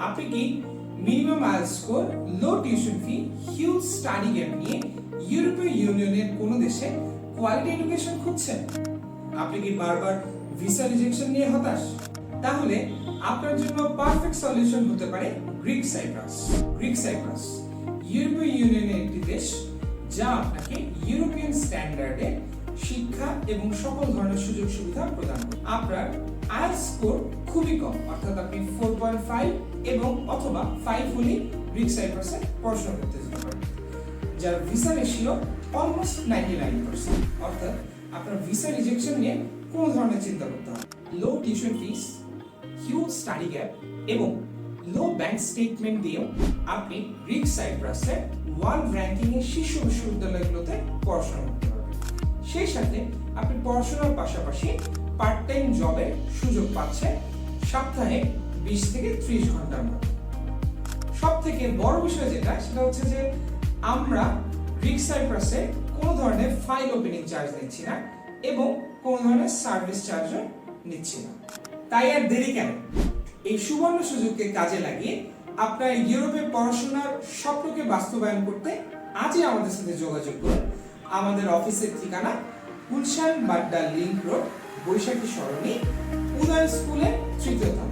আপনি কি minimum IELTS score, low tuition fee, huge study gap নিয়ে ইউরোপীয় ইউনিয়নের কোন দেশে কোয়ালিটি এডুকেশন খুঁজছেন? আপনি কি বারবার ভিসা রিজেকশন নিয়ে হতাশ? তাহলে আপনার জন্য পারফেক্ট সলিউশন হতে পারে গ্রিক সাইপ্রাস। গ্রিক সাইপ্রাস ইউরোপীয় ইউনিয়নের একটি দেশ যা আপনাকে ইউরোপিয়ান স্ট্যান্ডার্ডে শিক্ষা এবং সকল ধরনের সুযোগ সুবিধা প্রদান করে। আপনার আইএলটিএস স্কোর খুবই কম, অর্থাৎ আপনি 4.5 এবং অথবা 5 হলে গ্রিক সাইপ্রাসে পড়াশোনা করতে যেতে পারেন, যার ভিসা রেশিও অলমোস্ট 99%, অর্থাৎ আপনার ভিসা রিজেকশন নিয়ে কোনো ধরনের চিন্তা করতে হবে। Low tuition fees, huge study gap এবং লো ব্যাংক স্টেটমেন্ট দিয়েও আপনি গ্রিক সাইপ্রাসে ওয়ার্ল্ড র্যাঙ্কিং এর শীর্ষ বিশ্ববিদ্যালয়গুলোতে পড়াশোনা করতে পারবেন। সেই সাথে আপনি পড়াশোনার পাশাপাশি পার্ট টাইম জবের সুযোগ পাচ্ছেন সপ্তাহে 20 থেকে 30 ঘন্টার মতো। সব থেকে বড় বিষয় যেটা, সেটা হচ্ছে যে আমরা গ্রিক সাইপ্রাসে কোনো ধরনের ফাইল ওপেনিং চার্জ নিচ্ছি না এবং কোনো ধরনের সার্ভিস চার্জও নিচ্ছি না। তাই আর দেরি কেন? এই সুবর্ণ সুযোগকে কাজে লাগিয়ে আপনার ইউরোপে পড়াশোনার স্বপ্নকে বাস্তবায়ন করতে আজই আমাদের সাথে যোগাযোগ করুন। আমাদের অফিসের ঠিকানা গুলশান বাড্ডা লিংক রোড, বৈশাখী সরণি, উদয় স্কুলের 3য় তলা।